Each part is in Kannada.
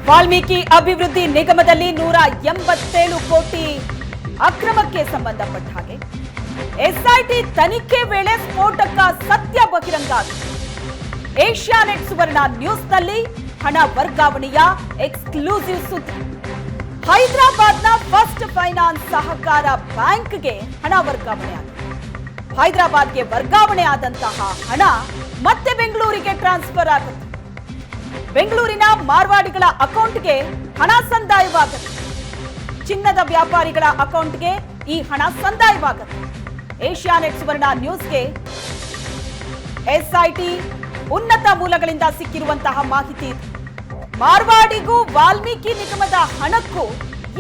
ವಾಲ್ಮೀಕಿ ಅಭಿವೃದ್ಧಿ ನಿಗಮದಲ್ಲಿ 187 ಕೋಟಿ ಅಕ್ರಮಕ್ಕೆ ಸಂಬಂಧಪಟ್ಟ ಹಾಗೆ ಎಸ್ಐಟಿ ತನಿಖೆ ವೇಳೆ ಸ್ಫೋಟಕ ಸತ್ಯ ಬಹಿರಂಗ ಆಗಿದೆ. ಏಷ್ಯಾನೆಟ್ ಸುವರ್ಣ ನ್ಯೂಸ್ನಲ್ಲಿ ಹಣ ವರ್ಗಾವಣೆಯ ಎಕ್ಸ್ಕ್ಲೂಸಿವ್ ಸುದ್ದಿ. ಹೈದರಾಬಾದ್ನ ಫಸ್ಟ್ ಫೈನಾನ್ಸ್ ಸಹಕಾರ ಬ್ಯಾಂಕ್ಗೆ ಹಣ ವರ್ಗಾವಣೆ ಆಗಿದೆ. ಹೈದರಾಬಾದ್ಗೆ ವರ್ಗಾವಣೆ ಆದಂತಹ ಹಣ ಮತ್ತೆ ಬೆಂಗಳೂರಿಗೆ ಟ್ರಾನ್ಸ್ಫರ್ ಆಗುತ್ತೆ. ಬೆಂಗಳೂರಿನ ಮಾರ್ವಾಡಿಗಳ ಅಕೌಂಟ್ಗೆ ಹಣ ಸಂದಾಯವಾಗುತ್ತೆ. ಚಿನ್ನದ ವ್ಯಾಪಾರಿಗಳ ಅಕೌಂಟ್ಗೆ ಈ ಹಣ ಸಂದಾಯವಾಗುತ್ತೆ. ಏಷ್ಯಾನೆಟ್ ಸುವರ್ಣ ನ್ಯೂಸ್ಗೆ ಎಸ್ಐಟಿ ಉನ್ನತ ಮೂಲಗಳಿಂದ ಸಿಕ್ಕಿರುವಂತಹ ಮಾಹಿತಿ ಇದೆ. ಮಾರ್ವಾಡಿಗೂ ವಾಲ್ಮೀಕಿ ನಿಗಮದ ಹಣಕ್ಕೂ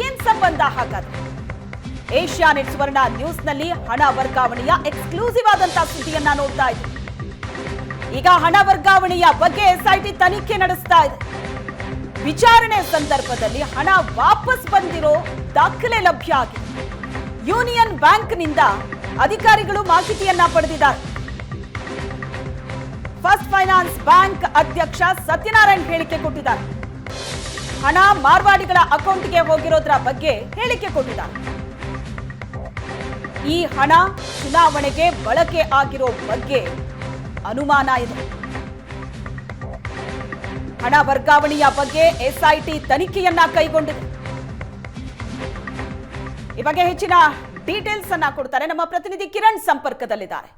ಏನ್ ಸಂಬಂಧ ಹಾಗಾದ್ರೆ? ಏಷ್ಯಾನೆಟ್ ಸುವರ್ಣ ನ್ಯೂಸ್ನಲ್ಲಿ ಹಣ ವರ್ಗಾವಣೆಯ ಎಕ್ಸ್ಕ್ಲೂಸಿವ್ ಆದಂತಹ ಸುದ್ದಿಯನ್ನ ನೋಡ್ತಾ ಇದ್ದೀವಿ. ಈಗ ಹಣ ವರ್ಗಾವಣೆಯ ಬಗ್ಗೆ ಎಸ್ಐಟಿ ತನಿಖೆ ನಡೆಸ್ತಾ ಇದೆ. ವಿಚಾರಣೆ ಸಂದರ್ಭದಲ್ಲಿ ಹಣ ವಾಪಸ್ ಬಂದಿರೋ ದಾಖಲೆ ಲಭ್ಯ ಆಗಿದೆ. ಯೂನಿಯನ್ ಬ್ಯಾಂಕ್ನಿಂದ ಅಧಿಕಾರಿಗಳು ಮಾಹಿತಿಯನ್ನ ಪಡೆದಿದ್ದಾರೆ. ಫಸ್ಟ್ ಫೈನಾನ್ಸ್ ಬ್ಯಾಂಕ್ ಅಧ್ಯಕ್ಷ ಸತ್ಯನಾರಾಯಣ್ ಹೇಳಿಕೆ ಕೊಟ್ಟಿದ್ದಾರೆ. ಹಣ ಮಾರ್ವಾಡಿಗಳ ಅಕೌಂಟ್ಗೆ ಹೋಗಿರೋದ್ರ ಬಗ್ಗೆ ಹೇಳಿಕೆ ಕೊಟ್ಟಿದ್ದಾರೆ. ಈ ಹಣ ಚುನಾವಣೆಗೆ ಬಳಕೆ ಆಗಿರೋ ಬಗ್ಗೆ ಅನುಮಾನ ಇದೆ. ಹಣ ವರ್ಗಾವಣೆಯ ಬಗ್ಗೆ ಎಸ್ಐಟಿ ತನಿಖೆಯನ್ನ ಕೈಗೊಂಡಿದೆ. ಈ ಬಗ್ಗೆ ಹೆಚ್ಚಿನ ಡೀಟೇಲ್ಸ್ ಅನ್ನ ಕೊಡ್ತಾರೆ ನಮ್ಮ ಪ್ರತಿನಿಧಿ ಕಿರಣ್ ಸಂಪರ್ಕದಲ್ಲಿದ್ದಾರೆ.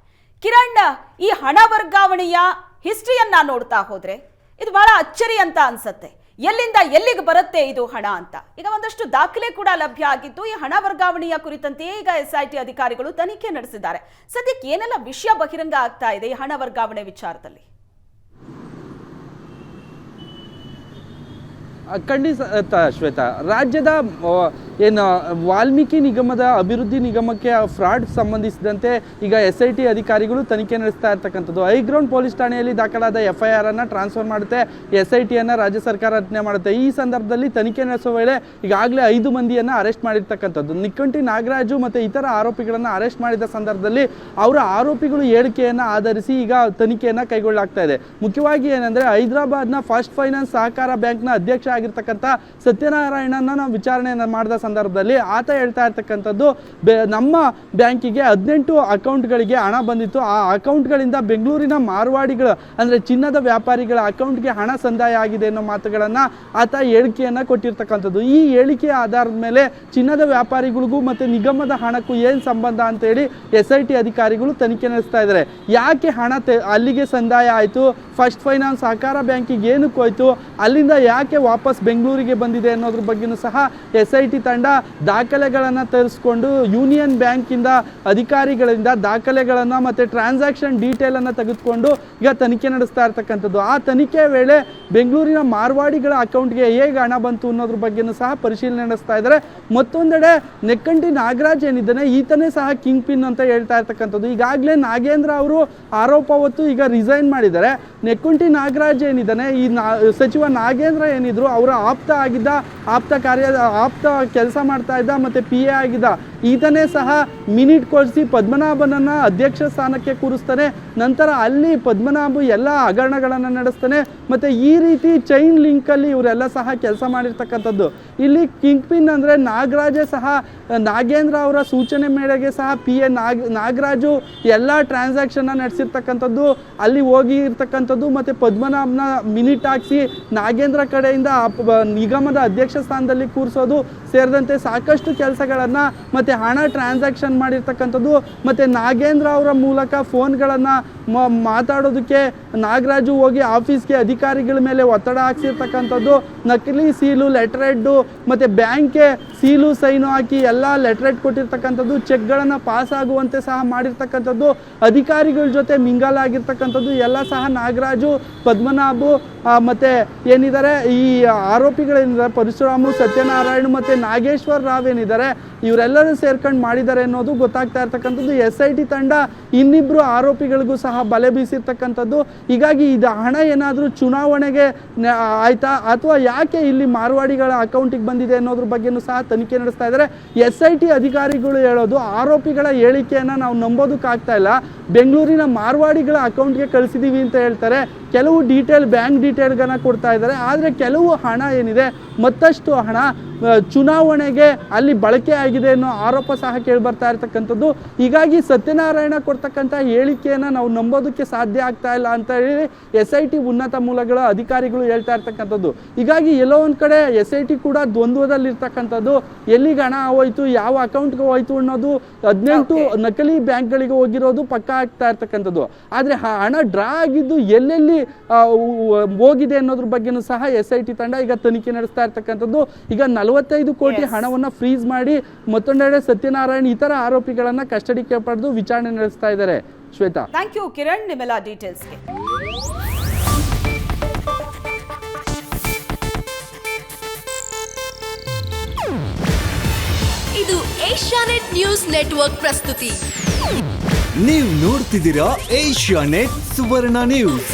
ಕಿರಣ್, ಈ ಹಣ ವರ್ಗಾವಣೆಯ ಹಿಸ್ಟ್ರಿಯನ್ನ ನೋಡ್ತಾ ಹೋದ್ರೆ ಇದು ಬಹಳ ಅಚ್ಚರಿ ಅಂತ ಅನ್ಸತ್ತೆ. ಎಲ್ಲಿಂದ ಎಲ್ಲಿಗೆ ಬರುತ್ತೆ ಇದು ಹಣ ಅಂತ ಈಗ ಒಂದಷ್ಟು ದಾಖಲೆ ಕೂಡ ಲಭ್ಯ ಆಗಿದ್ದು, ಈ ಹಣ ವರ್ಗಾವಣೆಯ ಕುರಿತಂತೆ ಈಗ ಎಸ್ಐಟಿ ಅಧಿಕಾರಿಗಳು ತನಿಖೆ ನಡೆಸಿದ್ದಾರೆ. ಸದ್ಯಕ್ಕೆ ಏನೆಲ್ಲ ವಿಷಯ ಬಹಿರಂಗ ಆಗ್ತಾ ಇದೆ ಈ ಹಣ ವರ್ಗಾವಣೆ ವಿಚಾರದಲ್ಲಿ? ಖಂಡಿತ ಶ್ವೇತಾ, ರಾಜ್ಯದ ಏನು ವಾಲ್ಮೀಕಿ ನಿಗಮದ ಅಭಿವೃದ್ಧಿ ನಿಗಮಕ್ಕೆ ಫ್ರಾಡ್ ಸಂಬಂಧಿಸಿದಂತೆ ಈಗ ಎಸ್ಐಟಿ ಅಧಿಕಾರಿಗಳು ತನಿಖೆ ನಡೆಸ್ತಾ ಇರ್ತಕ್ಕಂಥದ್ದು. ಹೈಗ್ರೌಂಡ್ ಪೊಲೀಸ್ ಠಾಣೆಯಲ್ಲಿ ದಾಖಲಾದ FIR ಅನ್ನು ಟ್ರಾನ್ಸ್ಫರ್ ಮಾಡುತ್ತೆ, SITಯನ್ನು ರಾಜ್ಯ ಸರ್ಕಾರ ರಚನೆ ಮಾಡುತ್ತೆ. ಈ ಸಂದರ್ಭದಲ್ಲಿ ತನಿಖೆ ನಡೆಸುವ ವೇಳೆ ಈಗಾಗಲೇ 5 ಮಂದಿಯನ್ನು ಅರೆಸ್ಟ್ ಮಾಡಿರ್ತಕ್ಕಂಥದ್ದು. ನಿಕ್ಕಂಟಿ ನಾಗರಾಜು ಮತ್ತು ಇತರ ಆರೋಪಿಗಳನ್ನು ಅರೆಸ್ಟ್ ಮಾಡಿದ ಸಂದರ್ಭದಲ್ಲಿ ಅವರ ಆರೋಪಿಗಳು ಹೇಳಿಕೆಯನ್ನು ಆಧರಿಸಿ ಈಗ ತನಿಖೆಯನ್ನು ಕೈಗೊಳ್ಳಲಾಗ್ತಾ ಇದೆ. ಮುಖ್ಯವಾಗಿ ಏನಂದರೆ ಹೈದರಾಬಾದ್ನ ಫಸ್ಟ್ ಫೈನಾನ್ಸ್ ಸಹಕಾರ ಬ್ಯಾಂಕ್ನ ಅಧ್ಯಕ್ಷ ಆಗಿರ್ತಕ್ಕಂಥ ಸತ್ಯನಾರಾಯಣನ ನಾವು ವಿಚಾರಣೆಯನ್ನು ಮಾಡಿದ ಸಂದರ್ಭದಲ್ಲಿ ಆತ ಹೇಳ್ತಾ ಇರ್ತಕ್ಕಂಥದ್ದು, ನಮ್ಮ ಬ್ಯಾಂಕಿಗೆ 18 ಅಕೌಂಟ್ಗಳಿಗೆ ಹಣ ಬಂದಿತ್ತು. ಆ ಅಕೌಂಟ್ಗಳಿಂದ ಬೆಂಗಳೂರಿನ ಮಾರ್ವಾಡಿಗಳು ಅಂದರೆ ಚಿನ್ನದ ವ್ಯಾಪಾರಿಗಳ ಅಕೌಂಟ್ಗೆ ಹಣ ಸಂದಾಯ ಆಗಿದೆ ಅನ್ನೋ ಮಾತುಗಳನ್ನು ಆತ ಹೇಳಿಕೆಯನ್ನು ಕೊಟ್ಟಿರ್ತಕ್ಕಂಥದ್ದು. ಈ ಹೇಳಿಕೆಯ ಆಧಾರದ ಮೇಲೆ ಚಿನ್ನದ ವ್ಯಾಪಾರಿಗಳಿಗೂ ಮತ್ತು ನಿಗಮದ ಹಣಕ್ಕೂ ಏನು ಸಂಬಂಧ ಅಂತೇಳಿ SIT ಅಧಿಕಾರಿಗಳು ತನಿಖೆ ನಡೆಸ್ತಾ ಇದ್ದಾರೆ. ಯಾಕೆ ಹಣ ಅಲ್ಲಿಗೆ ಸಂದಾಯ ಆಯಿತು, ಫಸ್ಟ್ ಫೈನಾನ್ಸ್ ಸಹಕಾರ ಬ್ಯಾಂಕಿಗೆ ಏನಕ್ಕೆ ಹೋಯ್ತು, ಅಲ್ಲಿಂದ ಯಾಕೆ ವಾಪಸ್ ಬೆಂಗಳೂರಿಗೆ ಬಂದಿದೆ ಅನ್ನೋದ್ರ ಬಗ್ಗೆಯೂ ಸಹ SIT ತಂಡ ದಾಖಲೆಗಳನ್ನು ತರಿಸ್ಕೊಂಡು ಯೂನಿಯನ್ ಬ್ಯಾಂಕಿಂದ ಅಧಿಕಾರಿಗಳಿಂದ ದಾಖಲೆಗಳನ್ನು ಮತ್ತು ಟ್ರಾನ್ಸಾಕ್ಷನ್ ಡೀಟೇಲನ್ನು ತೆಗೆದುಕೊಂಡು ಈಗ ತನಿಖೆ ನಡೆಸ್ತಾ ಇರ್ತಕ್ಕಂಥದ್ದು. ಆ ತನಿಖೆ ವೇಳೆ ಬೆಂಗಳೂರಿನ ಮಾರ್ವಾಡಿಗಳ ಅಕೌಂಟ್ಗೆ ಹೇಗೆ ಹಣ ಬಂತು ಅನ್ನೋದ್ರ ಬಗ್ಗೆಯೂ ಸಹ ಪರಿಶೀಲನೆ ನಡೆಸ್ತಾ ಇದ್ದಾರೆ. ಮತ್ತೊಂದೆಡೆ ನೆಕ್ಕಂಟಿ ನಾಗರಾಜ್ ಏನಿದ್ದಾನೆ ಈತನೇ ಸಹ ಕಿಂಗ್ ಪಿನ್ ಅಂತ ಹೇಳ್ತಾ ಇರ್ತಕ್ಕಂಥದ್ದು. ಈಗಾಗಲೇ ನಾಗೇಂದ್ರ ಅವರು ಆರೋಪ ಹೊತ್ತು ಈಗ ರಿಸೈನ್ ಮಾಡಿದ್ದಾರೆ. ನೆಕ್ಕಂಟಿ ನಾಗರಾಜ್ ಏನಿದ್ದಾನೆ, ಈ ಸಚಿವ ನಾಗೇಂದ್ರ ಏನಿದ್ರು ಅವರ ಆಪ್ತ ಕೆಲಸ ಮಾಡ್ತಾ ಇದ್ದ ಮತ್ತು PA ಆಗಿದ್ದ ಈತನೇ ಸಹ ಮಿನಿಟ್ ಕೊಡಿಸಿ ಪದ್ಮನಾಭನನ್ನು ಅಧ್ಯಕ್ಷ ಸ್ಥಾನಕ್ಕೆ ಕೂರಿಸ್ತಾನೆ. ನಂತರ ಅಲ್ಲಿ ಪದ್ಮನಾಭ ಎಲ್ಲ ಹಗರಣಗಳನ್ನು ನಡೆಸ್ತಾನೆ. ಮತ್ತು ಈ ರೀತಿ ಚೈನ್ ಲಿಂಕಲ್ಲಿ ಇವರೆಲ್ಲ ಸಹ ಕೆಲಸ ಮಾಡಿರ್ತಕ್ಕಂಥದ್ದು. ಇಲ್ಲಿ ಕಿಂಗ್ ಪಿನ್ ಅಂದರೆ ನಾಗರಾಜೇ ಸಹ ನಾಗೇಂದ್ರ ಅವರ ಸೂಚನೆ ಮೇರೆಗೆ ಸಹ PA ನಾಗರಾಜು ಎಲ್ಲ ಟ್ರಾನ್ಸಾಕ್ಷನ್ನ ನಡೆಸಿರ್ತಕ್ಕಂಥದ್ದು, ಅಲ್ಲಿ ಹೋಗಿ ಇರ್ತಕ್ಕಂಥದ್ದು ಮತ್ತು ಪದ್ಮನಾಭನ ಮಿನಿಟ್ ಹಾಕಿಸಿ ನಾಗೇಂದ್ರ ಕಡೆಯಿಂದ ನಿಗಮದ ಅಧ್ಯಕ್ಷ ಸ್ಥಾನದಲ್ಲಿ ಕೂರಿಸೋದು ಸೇರಿದಂತೆ ಸಾಕಷ್ಟು ಕೆಲಸಗಳನ್ನು ಮತ್ತು ಹಣ ಟ್ರಾನ್ಸಾಕ್ಷನ್ ಮಾಡಿರ್ತಕ್ಕಂಥದ್ದು. ಮತ್ತು ನಾಗೇಂದ್ರ ಅವರ ಮೂಲಕ ಫೋನ್ಗಳನ್ನು ಮಾತಾಡೋದಕ್ಕೆ ನಾಗರಾಜು ಹೋಗಿ ಆಫೀಸ್ಗೆ ಅಧಿಕಾರಿಗಳ ಮೇಲೆ ಒತ್ತಡ ಹಾಕ್ಸಿರ್ತಕ್ಕಂಥದ್ದು, ನಕಲಿ ಸೀಲು, ಲೆಟರ್ ಹೆಡ್ಡು ಮತ್ತು ಬ್ಯಾಂಕ್ಗೆ ಸೀಲು ಸೈನು ಹಾಕಿ ಎಲ್ಲ ಲೆಟರ್ ಹೆಡ್ ಕೊಟ್ಟಿರ್ತಕ್ಕಂಥದ್ದು, ಚೆಕ್ಗಳನ್ನು ಪಾಸ್ ಆಗುವಂತೆ ಸಹ ಮಾಡಿರ್ತಕ್ಕಂಥದ್ದು, ಅಧಿಕಾರಿಗಳ ಜೊತೆ ಮಿಂಗಲ್ ಆಗಿರ್ತಕ್ಕಂಥದ್ದು ಎಲ್ಲ ಸಹ ನಾಗರಾಜು, ಪದ್ಮನಾಭು ಮತ್ತು ಏನಿದ್ದಾರೆ ಈ ಆರೋಪಿಗಳೇನಿದ್ದಾರೆ ಪರಶುರಾಮು, ಸತ್ಯನಾರಾಯಣ ಮತ್ತು ನಾಗೇಶ್ವರ್ ರಾವ್ ಏನಿದ್ದಾರೆ ಇವರೆಲ್ಲರೂ ಸೇರ್ಕೊಂಡು ಮಾಡಿದ್ದಾರೆ ಅನ್ನೋದು ಗೊತ್ತಾಗ್ತಾ ಇರ್ತಕ್ಕಂಥದ್ದು. SIT ತಂಡ ಇನ್ನಿಬ್ಬರು ಆರೋಪಿಗಳಿಗೂ ಸಹ ಬಲೆ ಬೀಸಿರ್ತಕ್ಕಂಥದ್ದು. ಹೀಗಾಗಿ ಇದು ಹಣ ಏನಾದರೂ ಚುನಾವಣೆಗೆ ಆಯ್ತಾ ಅಥವಾ ಯಾಕೆ ಇಲ್ಲಿ ಮಾರ್ವಾಡಿಗಳ ಅಕೌಂಟಿಗೆ ಬಂದಿದೆ ಅನ್ನೋದ್ರ ಬಗ್ಗೆನೂ ಸಹ ತನಿಖೆ ನಡೆಸ್ತಾ ಇದ್ದಾರೆ. SIT ಅಧಿಕಾರಿಗಳು ಹೇಳೋದು ಆರೋಪಿಗಳ ಹೇಳಿಕೆಯನ್ನು ನಾವು ನಂಬೋದಕ್ಕಾಗ್ತಾ ಇಲ್ಲ, ಬೆಂಗಳೂರಿನ ಮಾರ್ವಾಡಿಗಳ ಅಕೌಂಟ್ಗೆ ಕಳಿಸಿದ್ದೀವಿ ಅಂತ ಹೇಳ್ತಾರೆ. ಕೆಲವು ಬ್ಯಾಂಕ್ ಡೀಟೇಲ್ಗಳನ್ನ ಕೊಡ್ತಾ ಇದ್ದಾರೆ. ಆದರೆ ಕೆಲವು ಹಣ ಏನಿದೆ ಮತ್ತಷ್ಟು ಹಣ ಚುನಾವಣೆಗೆ ಅಲ್ಲಿ ಬಳಕೆ ಆಗಿದೆ ಅನ್ನೋ ಆರೋಪ ಸಹ ಕೇಳಿಬರ್ತಾ ಇರ್ತಕ್ಕಂಥದ್ದು. ಹೀಗಾಗಿ ಸತ್ಯನಾರಾಯಣ ಕೊಡ್ತಕ್ಕಂಥ ಹೇಳಿಕೆಯನ್ನು ನಾವು ನಂಬೋದಕ್ಕೆ ಸಾಧ್ಯ ಆಗ್ತಾ ಇಲ್ಲ ಅಂತ ಹೇಳಿ SIT ಉನ್ನತ ಮೂಲಗಳ ಅಧಿಕಾರಿಗಳು ಹೇಳ್ತಾ ಇರ್ತಕ್ಕಂಥದ್ದು. ಹೀಗಾಗಿ ಎಲ್ಲೋ ಒಂದು ಕಡೆ SIT ಕೂಡ ದ್ವಂದ್ವದಲ್ಲಿರ್ತಕ್ಕಂಥದ್ದು. ಎಲ್ಲಿಗೆ ಹಣ ಹೋಯ್ತು, ಯಾವ ಅಕೌಂಟ್ಗೆ ಹೋಯ್ತು ಅನ್ನೋದು 18 ನಕಲಿ ಬ್ಯಾಂಕ್ಗಳಿಗೆ ಹೋಗಿರೋದು ಪಕ್ಕ ಆಗ್ತಾ ಇರ್ತಕ್ಕಂಥದ್ದು. ಆದರೆ ಹಣ ಡ್ರಾ ಆಗಿದ್ದು ಎಲ್ಲೆಲ್ಲಿ ಹೋಗಿದೆ ಅನ್ನೋದ್ರ ಬಗ್ಗೆನೂ ಸಹ SIT ತಂಡ ಈಗ ತನಿಖೆ ನಡೆಸ್ತಾ ಇರ್ತಕ್ಕಂಥದ್ದು. ಈಗ 45 ಕೋಟಿ ಹಣವನ್ನು ಫ್ರೀಸ್ ಮಾಡಿ ಮತ್ತೊಂದೆಡೆ ಸತ್ಯನಾರಾಯಣ್ ಇತರ ಆರೋಪಿಗಳನ್ನ ಕಸ್ಟಡಿಗೆ ಪಡೆದು ವಿಚಾರಣೆ ನಡೆಸ್ತಾ ಇದ್ದಾರೆ. ಶ್ವೇತಾ, ಥ್ಯಾಂಕ್ ಯು ಕಿರಣ್ ನಿಮ್ಮೆಲ್ಲ ಡೀಟೇಲ್ಸ್ಗೆ. ಇದು ಏಷ್ಯಾನೆಟ್ ನ್ಯೂಸ್ ನೆಟ್ವರ್ಕ್ ಪ್ರಸ್ತುತಿ. ನೀವು ನೋಡ್ತಿದ್ದೀರಾ ಏಷ್ಯಾನೆಟ್ ಸುವರ್ಣ ನ್ಯೂಸ್.